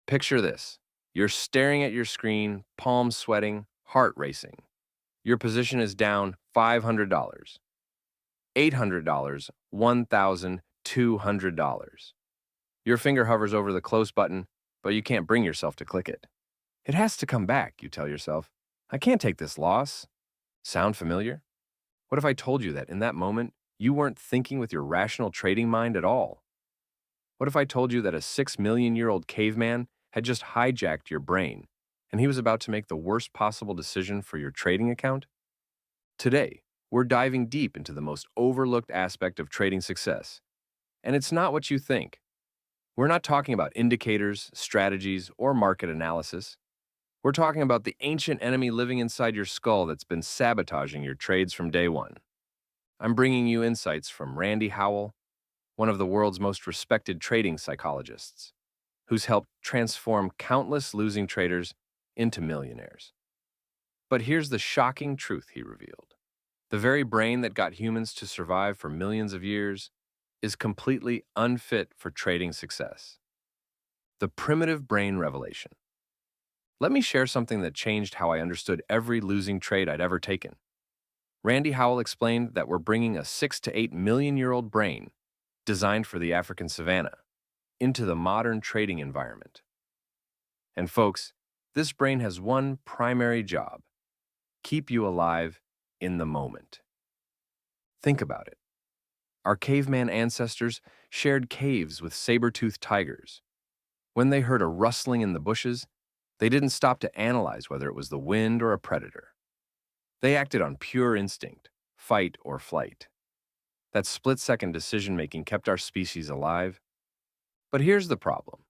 Picture this. You're staring at your screen, palms sweating, heart racing. Your position is down $500, $800, $1,200. Your finger hovers over the close button, but you can't bring yourself to click it. It has to come back, you tell yourself. I can't take this loss. Sound familiar? What if I told you that in that moment, you weren't thinking with your rational trading mind at all? What if I told you that a 6 million-year-old caveman had just hijacked your brain, and he was about to make the worst possible decision for your trading account? Today, we're diving deep into the most overlooked aspect of trading success. And it's not what you think. We're not talking about indicators, strategies, or market analysis. We're talking about the ancient enemy living inside your skull that's been sabotaging your trades from day one. I'm bringing you insights from Rande Howell, one of the world's most respected trading psychologists, who's helped transform countless losing traders into millionaires. But here's the shocking truth he revealed. The very brain that got humans to survive for millions of years is completely unfit for trading success. The primitive brain revelation. Let me share something that changed how I understood every losing trade I'd ever taken. Rande Howell explained that we're bringing a 6 to 8 million-year-old brain, designed for the African savanna, into the modern trading environment. And folks, this brain has one primary job: keep you alive in the moment. Think about it. Our caveman ancestors shared caves with saber-toothed tigers. When they heard a rustling in the bushes, they didn't stop to analyze whether it was the wind or a predator. They acted on pure instinct, fight or flight. That split-second decision-making kept our species alive. But here's the problem.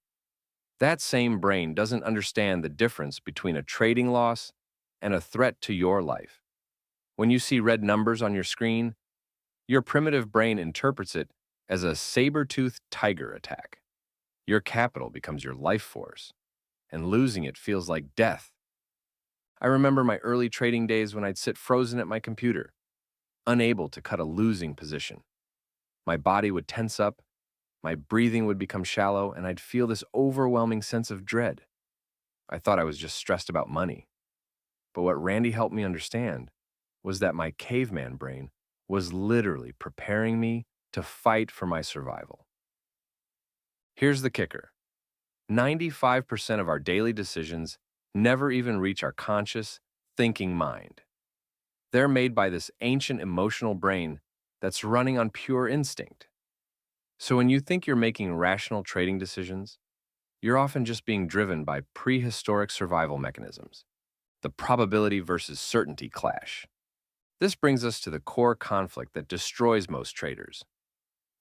That same brain doesn't understand the difference between a trading loss and a threat to your life. When you see red numbers on your screen, your primitive brain interprets it as a saber-toothed tiger attack. Your capital becomes your life force, and losing it feels like death. I remember my early trading days when I'd sit frozen at my computer, unable to cut a losing position. My body would tense up, my breathing would become shallow, and I'd feel this overwhelming sense of dread. I thought I was just stressed about money. But what Rande helped me understand was that my caveman brain was literally preparing me to fight for my survival. Here's the kicker. 95% of our daily decisions never even reach our conscious, thinking mind. They're made by this ancient emotional brain that's running on pure instinct. So when you think you're making rational trading decisions, you're often just being driven by prehistoric survival mechanisms, the probability versus certainty clash. This brings us to the core conflict that destroys most traders.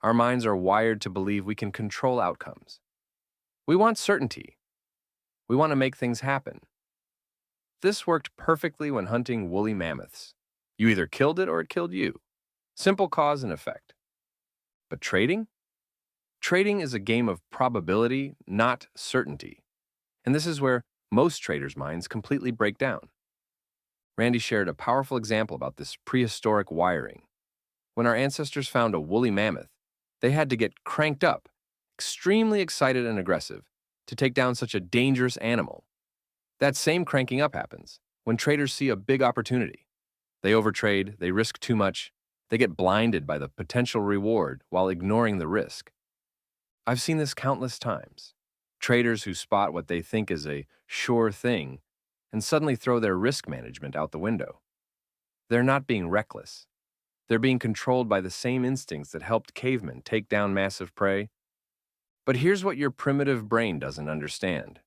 Our minds are wired to believe we can control outcomes. We want certainty. We want to make things happen. This worked perfectly when hunting woolly mammoths. You either killed it or it killed you. Simple cause and effect. But trading? Trading is a game of probability, not certainty. And this is where most traders' minds completely break down. Rande shared a powerful example about this prehistoric wiring. When our ancestors found a woolly mammoth, they had to get cranked up, extremely excited and aggressive, to take down such a dangerous animal. That same cranking up happens when traders see a big opportunity. They overtrade, they risk too much, they get blinded by the potential reward while ignoring the risk. I've seen this countless times. Traders who spot what they think is a sure thing and suddenly throw their risk management out the window. They're not being reckless. They're being controlled by the same instincts that helped cavemen take down massive prey. But here's what your primitive brain doesn't understand.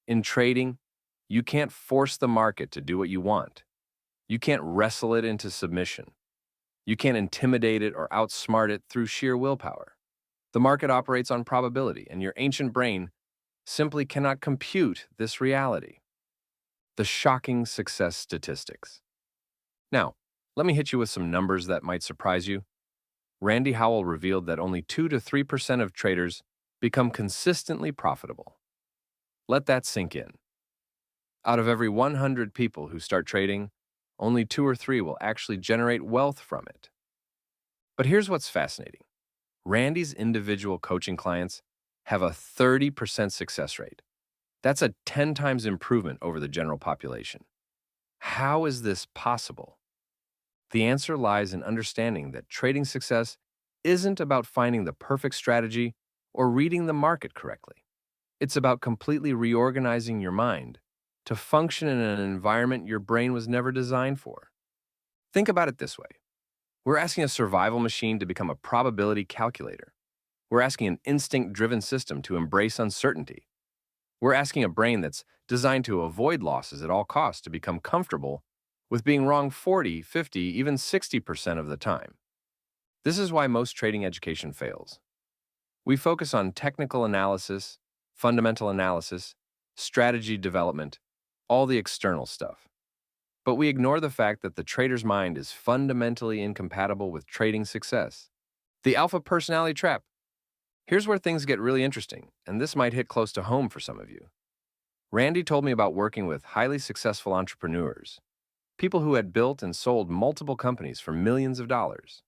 In trading, you can't force the market to do what you want. You can't wrestle it into submission. You can't intimidate it or outsmart it through sheer willpower. The market operates on probability, and your ancient brain simply cannot compute this reality. The shocking success statistics. Now, let me hit you with some numbers that might surprise you. Rande Howell revealed that only 2 to 3% of traders become consistently profitable. Let that sink in. Out of every 100 people who start trading, only 2 or 3 will actually generate wealth from it. But here's what's fascinating. Rande's individual coaching clients have a 30% success rate. That's a 10 times improvement over the general population. How is this possible? The answer lies in understanding that trading success isn't about finding the perfect strategy or reading the market correctly. It's about completely reorganizing your mind to function in an environment your brain was never designed for. Think about it this way. We're asking a survival machine to become a probability calculator. We're asking an instinct-driven system to embrace uncertainty. We're asking a brain that's designed to avoid losses at all costs to become comfortable with being wrong 40, 50, even 60% of the time. This is why most trading education fails. We focus on technical analysis, fundamental analysis, strategy development, all the external stuff. But we ignore the fact that the trader's mind is fundamentally incompatible with trading success. The alpha personality trap. Here's where things get really interesting, and this might hit close to home for some of you. Rande told me about working with highly successful entrepreneurs, people who had built and sold multiple companies for millions of dollars.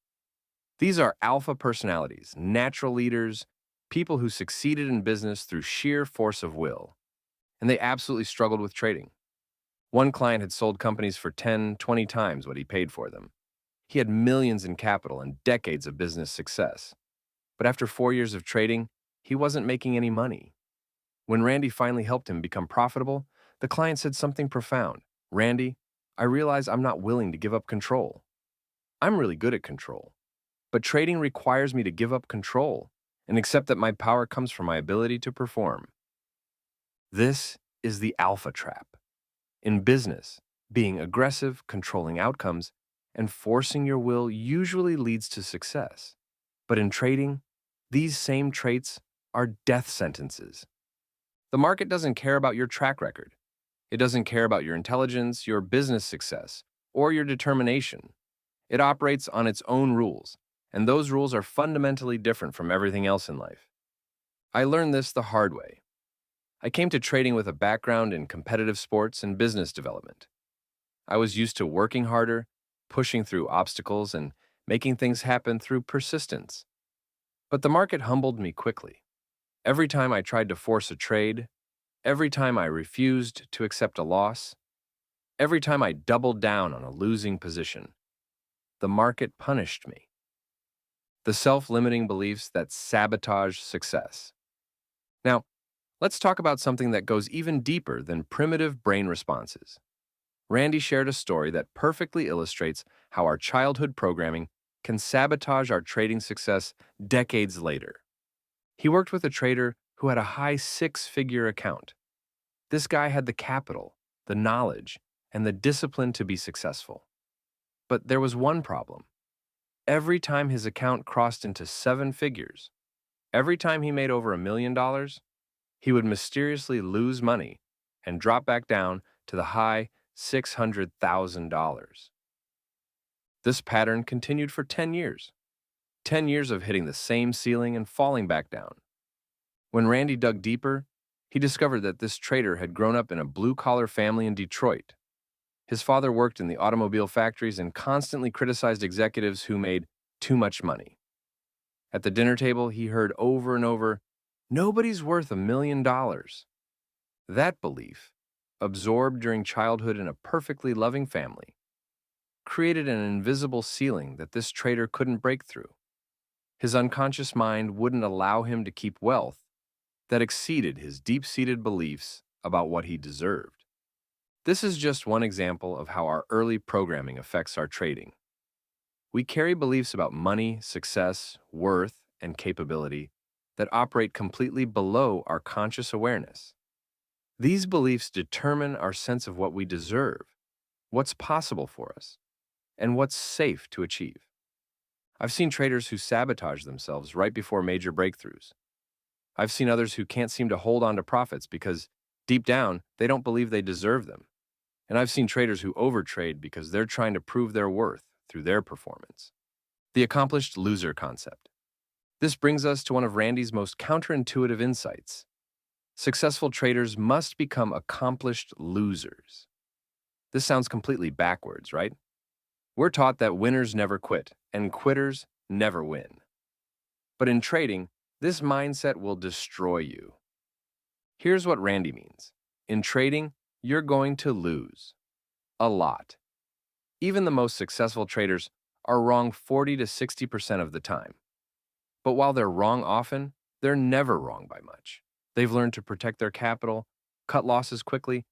These are alpha personalities, natural leaders, people who succeeded in business through sheer force of will, and they absolutely struggled with trading. One client had sold companies for 10, 20 times what he paid for them. He had millions in capital and decades of business success. But after 4 years of trading, he wasn't making any money. When Rande finally helped him become profitable, the client said something profound. "Rande, I realize I'm not willing to give up control. I'm really good at control. But trading requires me to give up control and accept that my power comes from my ability to perform." This is the alpha trap. In business, being aggressive, controlling outcomes, and forcing your will usually leads to success. But in trading, these same traits are death sentences. The market doesn't care about your track record. It doesn't care about your intelligence, your business success, or your determination. It operates on its own rules, and those rules are fundamentally different from everything else in life. I learned this the hard way. I came to trading with a background in competitive sports and business development. I was used to working harder, pushing through obstacles, and making things happen through persistence. But the market humbled me quickly. Every time I tried to force a trade, every time I refused to accept a loss, every time I doubled down on a losing position, the market punished me. The self-limiting beliefs that sabotage success. Now, let's talk about something that goes even deeper than primitive brain responses. Rande shared a story that perfectly illustrates how our childhood programming can sabotage our trading success decades later. He worked with a trader who had a high six-figure account. This guy had the capital, the knowledge, and the discipline to be successful. But there was one problem. Every time his account crossed into 7 figures, every time he made over $1 million, he would mysteriously lose money and drop back down to the high $600,000. This pattern continued for 10 years. 10 years of hitting the same ceiling and falling back down. When Rande dug deeper, he discovered that this trader had grown up in a blue-collar family in Detroit. His father worked in the automobile factories and constantly criticized executives who made too much money. At the dinner table, he heard over and over, "Nobody's worth $1 million." That belief, absorbed during childhood in a perfectly loving family, created an invisible ceiling that this trader couldn't break through. His unconscious mind wouldn't allow him to keep wealth that exceeded his deep-seated beliefs about what he deserved. This is just one example of how our early programming affects our trading. We carry beliefs about money, success, worth, and capability that operate completely below our conscious awareness. These beliefs determine our sense of what we deserve, what's possible for us, and what's safe to achieve. I've seen traders who sabotage themselves right before major breakthroughs. I've seen others who can't seem to hold on to profits because, deep down, they don't believe they deserve them. And I've seen traders who overtrade because they're trying to prove their worth through their performance. The accomplished loser concept. This brings us to one of Rande's most counterintuitive insights. Successful traders must become accomplished losers. This sounds completely backwards, right? We're taught that winners never quit, and quitters never win. But in trading, this mindset will destroy you. Here's what Rande means. In trading, you're going to lose. A lot. Even the most successful traders are wrong 40 to 60% of the time. But while they're wrong often, they're never wrong by much. They've learned to protect their capital, cut losses quickly,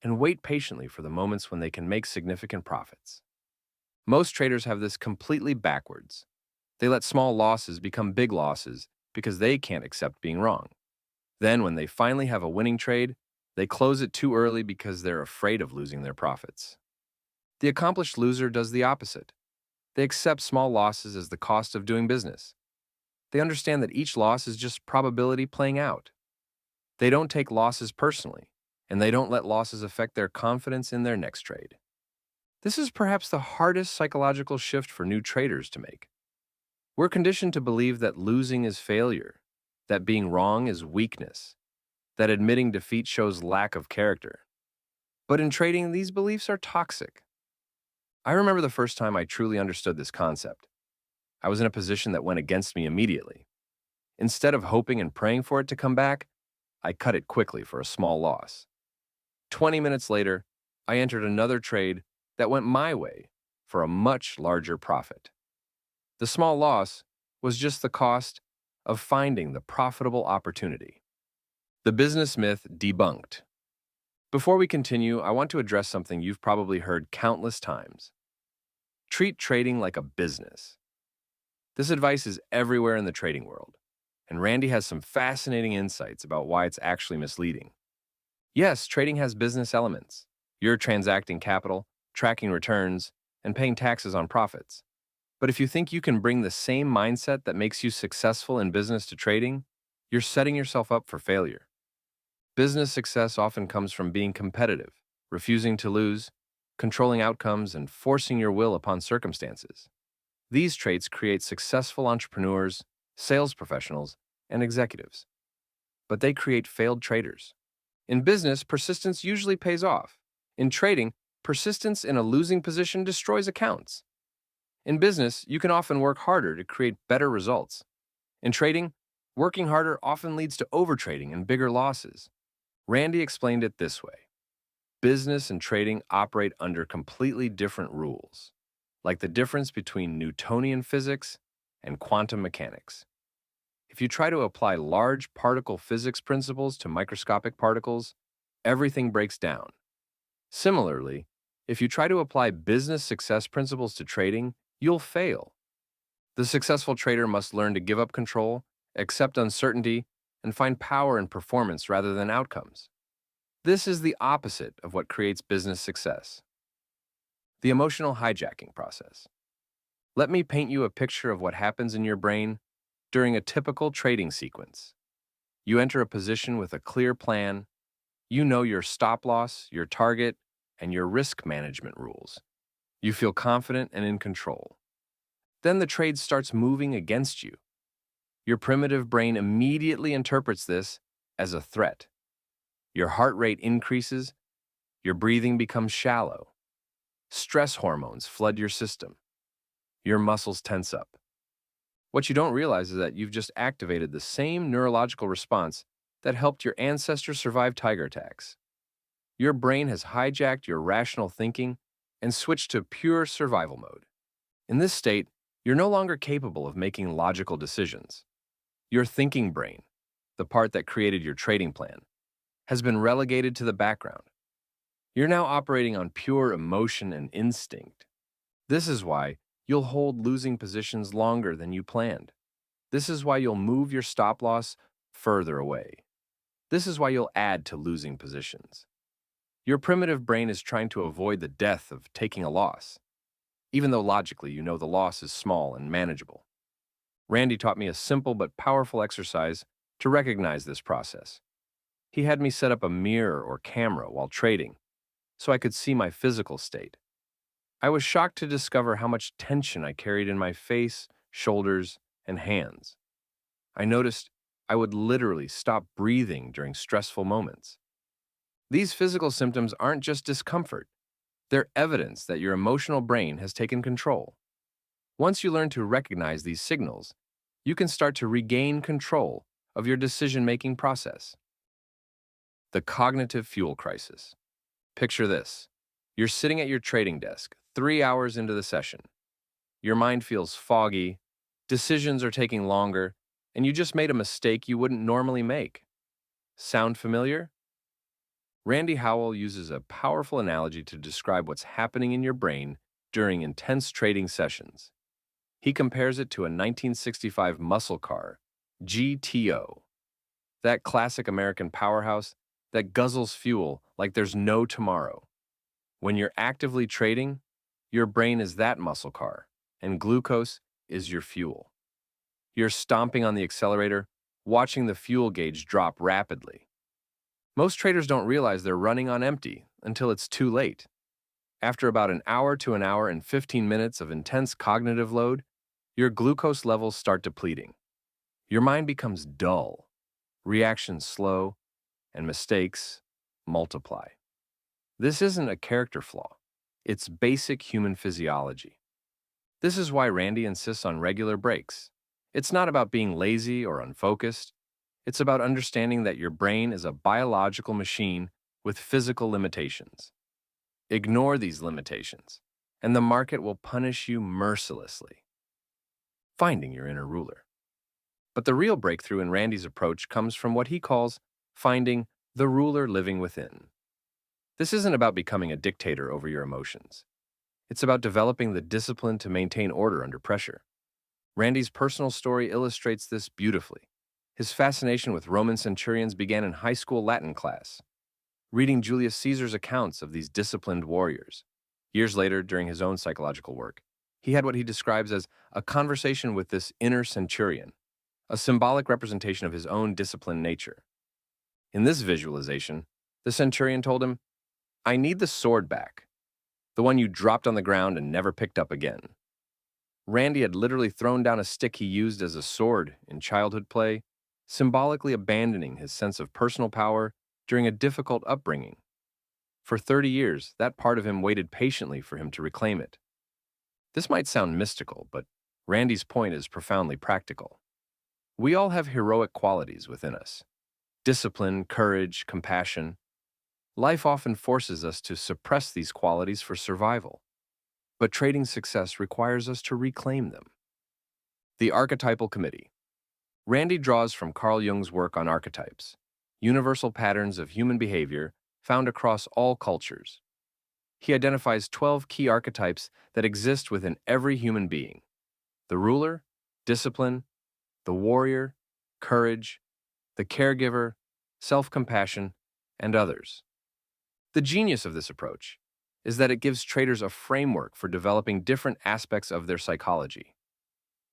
and wait patiently for the moments when they can make significant profits. Most traders have this completely backwards. They let small losses become big losses because they can't accept being wrong. Then, when they finally have a winning trade, they close it too early because they're afraid of losing their profits. The accomplished loser does the opposite. They accept small losses as the cost of doing business. They understand that each loss is just probability playing out. They don't take losses personally, and they don't let losses affect their confidence in their next trade. This is perhaps the hardest psychological shift for new traders to make. We're conditioned to believe that losing is failure, that being wrong is weakness, that admitting defeat shows lack of character. But in trading, these beliefs are toxic. I remember the first time I truly understood this concept. I was in a position that went against me immediately. Instead of hoping and praying for it to come back, I cut it quickly for a small loss. 20 minutes later, I entered another trade that went my way for a much larger profit. The small loss was just the cost of finding the profitable opportunity. The business myth debunked. Before we continue, I want to address something you've probably heard countless times. Treat trading like a business. This advice is everywhere in the trading world, and Rande has some fascinating insights about why it's actually misleading. Yes, trading has business elements. You're transacting capital, tracking returns, and paying taxes on profits. But if you think you can bring the same mindset that makes you successful in business to trading, you're setting yourself up for failure. Business success often comes from being competitive, refusing to lose, controlling outcomes, and forcing your will upon circumstances. These traits create successful entrepreneurs, sales professionals, and executives. But they create failed traders. In business, persistence usually pays off. In trading, persistence in a losing position destroys accounts. In business, you can often work harder to create better results. In trading, working harder often leads to overtrading and bigger losses. Rande explained it this way. Business and trading operate under completely different rules, like the difference between Newtonian physics and quantum mechanics. If you try to apply large particle physics principles to microscopic particles, everything breaks down. Similarly, if you try to apply business success principles to trading, you'll fail. The successful trader must learn to give up control, accept uncertainty, and find power in performance rather than outcomes. This is the opposite of what creates business success. The emotional hijacking process. Let me paint you a picture of what happens in your brain during a typical trading sequence. You enter a position with a clear plan. You know your stop loss, your target, and your risk management rules. You feel confident and in control. Then the trade starts moving against you. Your primitive brain immediately interprets this as a threat. Your heart rate increases, your breathing becomes shallow. Stress hormones flood your system. Your muscles tense up. What you don't realize is that you've just activated the same neurological response that helped your ancestors survive tiger attacks. Your brain has hijacked your rational thinking and switched to pure survival mode. In this state, you're no longer capable of making logical decisions. Your thinking brain, the part that created your trading plan, has been relegated to the background. You're now operating on pure emotion and instinct. This is why you'll hold losing positions longer than you planned. This is why you'll move your stop loss further away. This is why you'll add to losing positions. Your primitive brain is trying to avoid the death of taking a loss, even though logically you know the loss is small and manageable. Rande taught me a simple but powerful exercise to recognize this process. He had me set up a mirror or camera while trading, so I could see my physical state. I was shocked to discover how much tension I carried in my face, shoulders, and hands. I noticed I would literally stop breathing during stressful moments. These physical symptoms aren't just discomfort. They're evidence that your emotional brain has taken control. Once you learn to recognize these signals, you can start to regain control of your decision-making process. The cognitive fuel crisis. Picture this. You're sitting at your trading desk, 3 hours into the session. Your mind feels foggy, decisions are taking longer, and you just made a mistake you wouldn't normally make. Sound familiar? Randy Howell uses a powerful analogy to describe what's happening in your brain during intense trading sessions. He compares it to a 1965 muscle car, GTO, that classic American powerhouse that guzzles fuel like there's no tomorrow. When you're actively trading, your brain is that muscle car, and glucose is your fuel. You're stomping on the accelerator, watching the fuel gauge drop rapidly. Most traders don't realize they're running on empty until it's too late. After about an hour to an hour and 15 minutes of intense cognitive load, your glucose levels start depleting. Your mind becomes dull, reactions slow, and mistakes multiply. This isn't a character flaw. It's basic human physiology. This is why Randy insists on regular breaks. It's not about being lazy or unfocused. It's about understanding that your brain is a biological machine with physical limitations. Ignore these limitations, and the market will punish you mercilessly. Finding your inner ruler. But the real breakthrough in Randy's approach comes from what he calls finding the ruler living within. This isn't about becoming a dictator over your emotions. It's about developing the discipline to maintain order under pressure. Randy's personal story illustrates this beautifully. His fascination with Roman centurions began in high school Latin class, reading Julius Caesar's accounts of these disciplined warriors. Years later, during his own psychological work, he had what he describes as a conversation with this inner centurion, a symbolic representation of his own disciplined nature. In this visualization, the centurion told him, "I need the sword back, the one you dropped on the ground and never picked up again." Randy had literally thrown down a stick he used as a sword in childhood play, symbolically abandoning his sense of personal power during a difficult upbringing. For 30 years, that part of him waited patiently for him to reclaim it. This might sound mystical, but Randy's point is profoundly practical. We all have heroic qualities within us: discipline, courage, compassion. Life often forces us to suppress these qualities for survival, but trading success requires us to reclaim them. The Archetypal Committee. Randy draws from Carl Jung's work on archetypes, universal patterns of human behavior found across all cultures. He identifies 12 key archetypes that exist within every human being: the ruler, discipline, the warrior, courage, the caregiver, self-compassion, and others. The genius of this approach is that it gives traders a framework for developing different aspects of their psychology.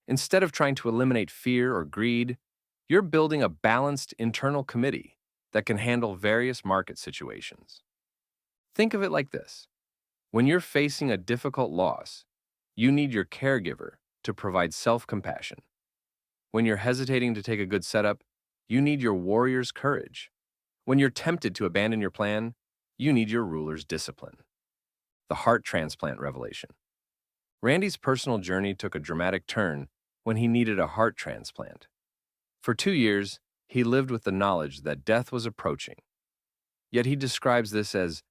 Instead of trying to eliminate fear or greed, you're building a balanced internal committee that can handle various market situations. Think of it like this. When you're facing a difficult loss, you need your caregiver to provide self-compassion. When you're hesitating to take a good setup, you need your warrior's courage. When you're tempted to abandon your plan, you need your ruler's discipline. The heart transplant revelation. Randy's personal journey took a dramatic turn when he needed a heart transplant. For 2 years, he lived with the knowledge that death was approaching. Yet he describes this as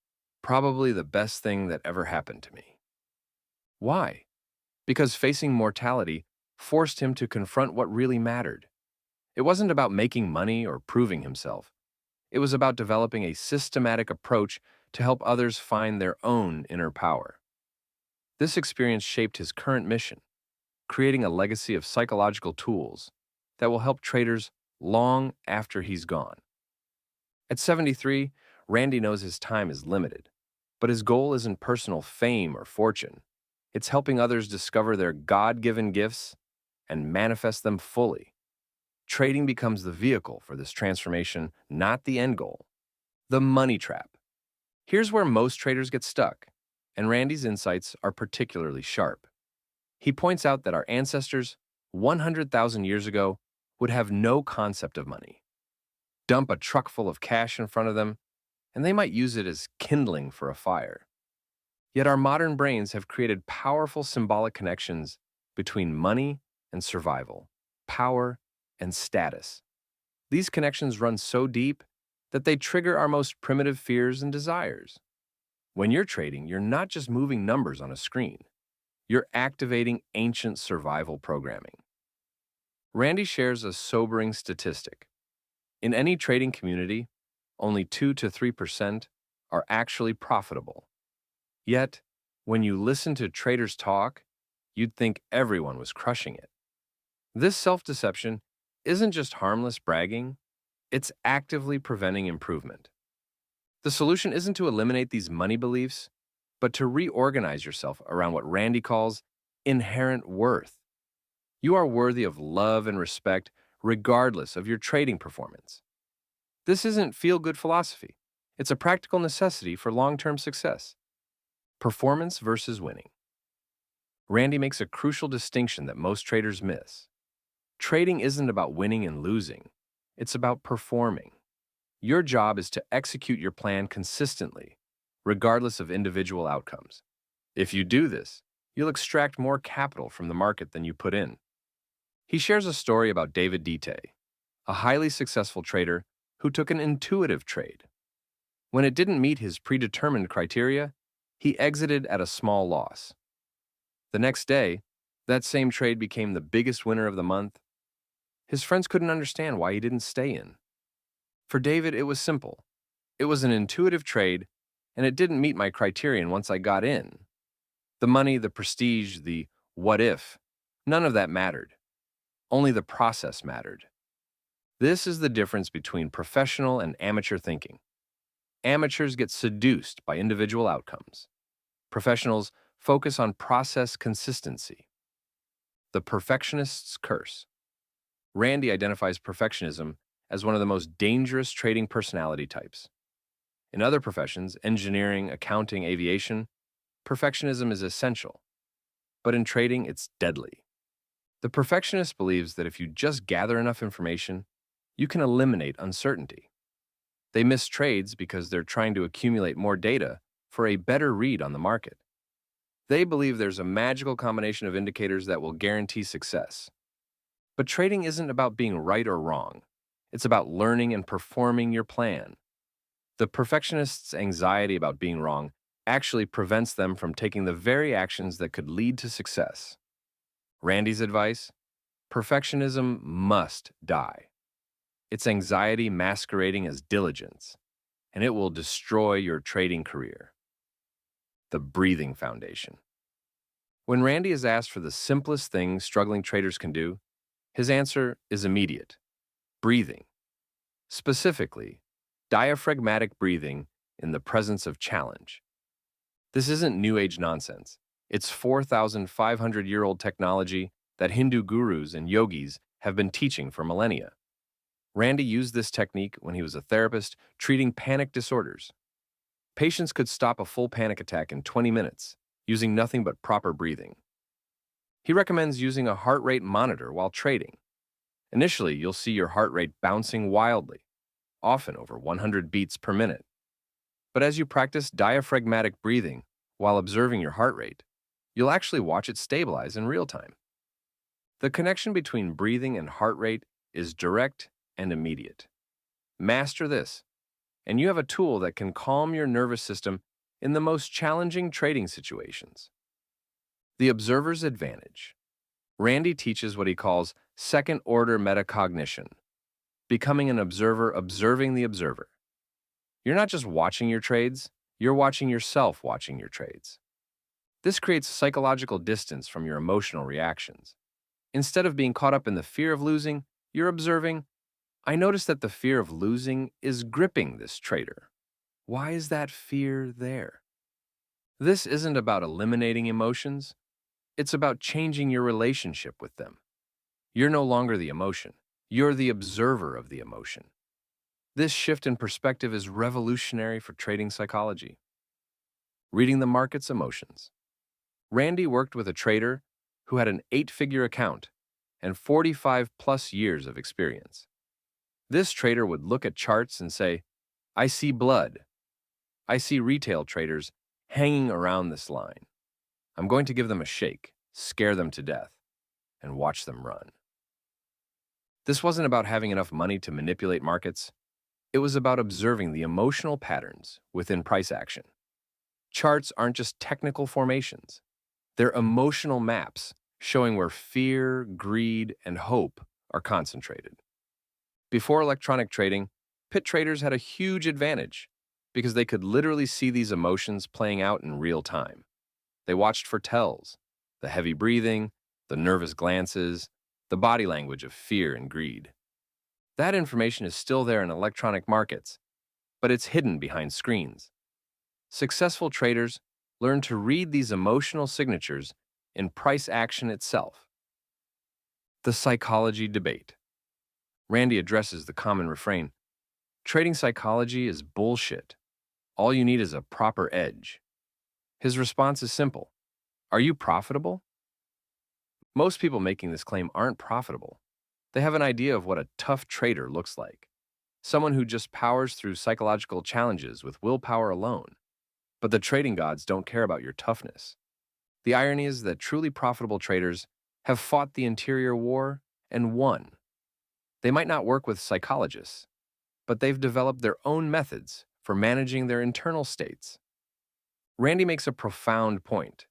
probably the best thing that ever happened to me. Why? Because facing mortality forced him to confront what really mattered. It wasn't about making money or proving himself. It was about developing a systematic approach to help others find their own inner power. This experience shaped his current mission, creating a legacy of psychological tools that will help traders long after he's gone. At 73, Randy knows his time is limited, but his goal isn't personal fame or fortune. It's helping others discover their God-given gifts and manifest them fully. Trading becomes the vehicle for this transformation, not the end goal. The money trap. Here's where most traders get stuck, and Randy's insights are particularly sharp. He points out that our ancestors, 100,000 years ago, would have no concept of money. Dump a truck full of cash in front of them, and they might use it as kindling for a fire. Yet our modern brains have created powerful symbolic connections between money and survival, power and status. These connections run so deep that they trigger our most primitive fears and desires. When you're trading, you're not just moving numbers on a screen. You're activating ancient survival programming. Rande shares a sobering statistic. In any trading community, only 2 to 3% are actually profitable. Yet, when you listen to traders talk, you'd think everyone was crushing it. This self-deception isn't just harmless bragging, it's actively preventing improvement. The solution isn't to eliminate these money beliefs, but to reorganize yourself around what Rande calls inherent worth. You are worthy of love and respect regardless of your trading performance. This isn't feel-good philosophy. It's a practical necessity for long-term success. Performance versus winning. Rande makes a crucial distinction that most traders miss. Trading isn't about winning and losing. It's about performing. Your job is to execute your plan consistently, regardless of individual outcomes. If you do this, you'll extract more capital from the market than you put in. He shares a story about David Dite, a highly successful trader who took an intuitive trade. When it didn't meet his predetermined criteria, he exited at a small loss. The next day, that same trade became the biggest winner of the month. His friends couldn't understand why he didn't stay in. For David, it was simple. It was an intuitive trade, and it didn't meet my criterion once I got in. The money, the prestige, the what if, none of that mattered. Only the process mattered. This is the difference between professional and amateur thinking. Amateurs get seduced by individual outcomes. Professionals focus on process consistency. The perfectionist's curse. Rande identifies perfectionism as one of the most dangerous trading personality types. In other professions, engineering, accounting, aviation, perfectionism is essential. But in trading, it's deadly. The perfectionist believes that if you just gather enough information, you can eliminate uncertainty. They miss trades because they're trying to accumulate more data for a better read on the market. They believe there's a magical combination of indicators that will guarantee success. But trading isn't about being right or wrong. It's about learning and performing your plan. The perfectionist's anxiety about being wrong actually prevents them from taking the very actions that could lead to success. Rande's advice: perfectionism must die. It's anxiety masquerading as diligence, and it will destroy your trading career. The breathing foundation. When Rande is asked for the simplest thing struggling traders can do, his answer is immediate: breathing. Specifically, diaphragmatic breathing in the presence of challenge. This isn't New Age nonsense. It's 4,500-year-old technology that Hindu gurus and yogis have been teaching for millennia. Rande used this technique when he was a therapist treating panic disorders. Patients could stop a full panic attack in 20 minutes using nothing but proper breathing. He recommends using a heart rate monitor while trading. Initially, you'll see your heart rate bouncing wildly, often over 100 beats per minute. But as you practice diaphragmatic breathing while observing your heart rate, you'll actually watch it stabilize in real time. The connection between breathing and heart rate is direct and immediate. Master this, and you have a tool that can calm your nervous system in the most challenging trading situations. The observer's advantage. Rande teaches what he calls second-order metacognition, becoming an observer observing the observer. You're not just watching your trades, you're watching yourself watching your trades. This creates psychological distance from your emotional reactions. Instead of being caught up in the fear of losing, you're observing, I notice that the fear of losing is gripping this trader. Why is that fear there? This isn't about eliminating emotions. It's about changing your relationship with them. You're no longer the emotion. You're the observer of the emotion. This shift in perspective is revolutionary for trading psychology. Reading the market's emotions. Rande worked with a trader who had an 8-figure account and 45-plus years of experience. This trader would look at charts and say, I see blood. I see retail traders hanging around this line. I'm going to give them a shake, scare them to death, and watch them run. This wasn't about having enough money to manipulate markets. It was about observing the emotional patterns within price action. Charts aren't just technical formations. They're emotional maps showing where fear, greed, and hope are concentrated. Before electronic trading, pit traders had a huge advantage because they could literally see these emotions playing out in real time. They watched for tells, the heavy breathing, the nervous glances, the body language of fear and greed. That information is still there in electronic markets, but it's hidden behind screens. Successful traders learn to read these emotional signatures in price action itself. The psychology debate. Rande addresses the common refrain: trading psychology is bullshit. All you need is a proper edge. His response is simple: are you profitable? Most people making this claim aren't profitable. They have an idea of what a tough trader looks like, someone who just powers through psychological challenges with willpower alone. But the trading gods don't care about your toughness. The irony is that truly profitable traders have fought the interior war and won. They might not work with psychologists, but they've developed their own methods for managing their internal states. Rande makes a profound point.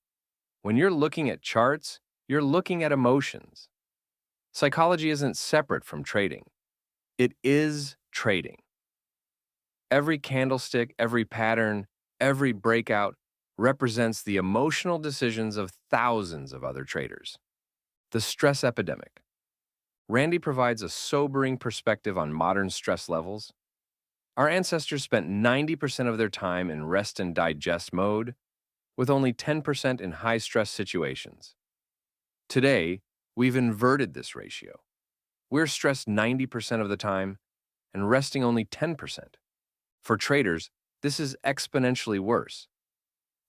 When you're looking at charts, you're looking at emotions. Psychology isn't separate from trading. It is trading. Every candlestick, every pattern, every breakout represents the emotional decisions of thousands of other traders. The stress epidemic. Rande provides a sobering perspective on modern stress levels. Our ancestors spent 90% of their time in rest and digest mode, with only 10% in high-stress situations. Today, we've inverted this ratio. We're stressed 90% of the time and resting only 10%. For traders, this is exponentially worse.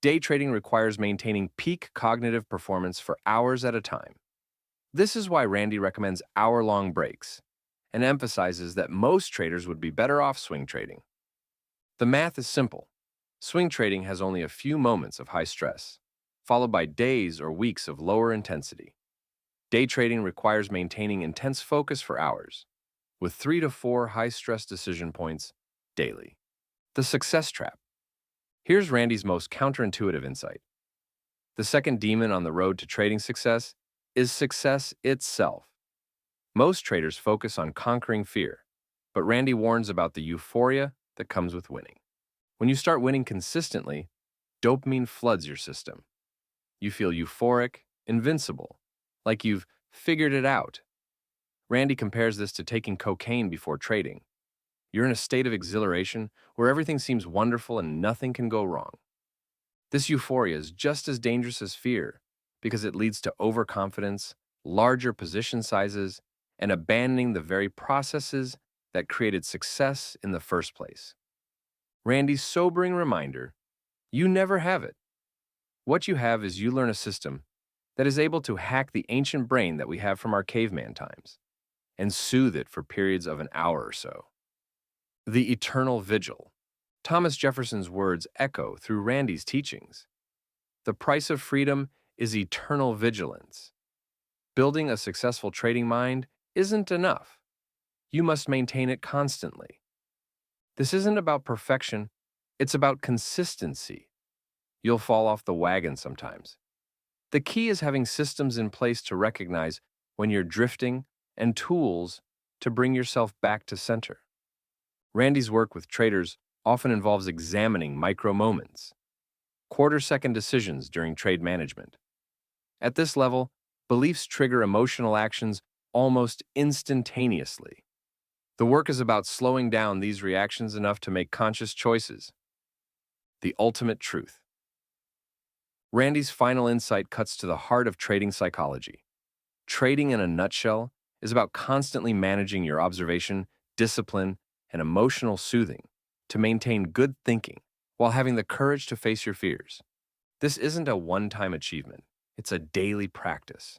Day trading requires maintaining peak cognitive performance for hours at a time. This is why Rande recommends hour-long breaks and emphasizes that most traders would be better off swing trading. The math is simple. Swing trading has only a few moments of high stress, followed by days or weeks of lower intensity. Day trading requires maintaining intense focus for hours, with 3 to 4 high-stress decision points daily. The success trap. Here's Rande's most counterintuitive insight. The second demon on the road to trading success is success itself. Most traders focus on conquering fear, but Rande warns about the euphoria that comes with winning. When you start winning consistently, dopamine floods your system. You feel euphoric, invincible, like you've figured it out. Rande compares this to taking cocaine before trading. You're in a state of exhilaration where everything seems wonderful and nothing can go wrong. This euphoria is just as dangerous as fear because it leads to overconfidence, larger position sizes, and abandoning the very processes that created success in the first place. Rande's sobering reminder: you never have it. What you have is you learn a system that is able to hack the ancient brain that we have from our caveman times and soothe it for periods of an hour or so. The Eternal Vigil. Thomas Jefferson's words echo through Rande's teachings. The price of freedom is eternal vigilance. Building a successful trading mind isn't enough. You must maintain it constantly. This isn't about perfection, it's about consistency. You'll fall off the wagon sometimes. The key is having systems in place to recognize when you're drifting and tools to bring yourself back to center. Rande's work with traders often involves examining micro moments, quarter-second decisions during trade management. At this level, beliefs trigger emotional actions almost instantaneously. The work is about slowing down these reactions enough to make conscious choices. The ultimate truth. Rande's final insight cuts to the heart of trading psychology. Trading in a nutshell is about constantly managing your observation, discipline, and emotional soothing to maintain good thinking while having the courage to face your fears. This isn't a one-time achievement, it's a daily practice.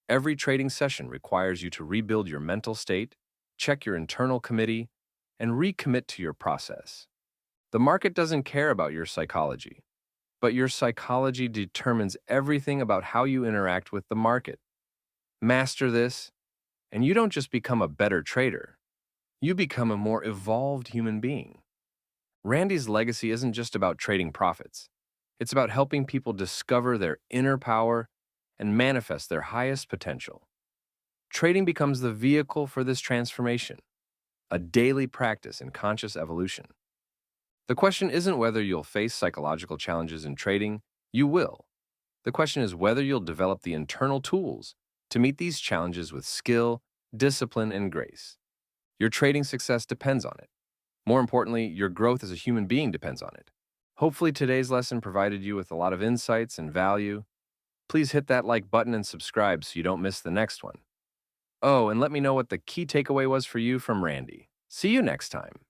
Every trading session requires you to rebuild your mental state, check your internal committee, and recommit to your process. The market doesn't care about your psychology, but your psychology determines everything about how you interact with the market. Master this, and you don't just become a better trader, you become a more evolved human being. Randy's legacy isn't just about trading profits. It's about helping people discover their inner power and manifest their highest potential. Trading becomes the vehicle for this transformation, a daily practice in conscious evolution. The question isn't whether you'll face psychological challenges in trading, you will. The question is whether you'll develop the internal tools to meet these challenges with skill, discipline, and grace. Your trading success depends on it. More importantly, your growth as a human being depends on it. Hopefully, today's lesson provided you with a lot of insights and value. Please hit that like button and subscribe so you don't miss the next one. Oh, and let me know what the key takeaway was for you from Randy. See you next time.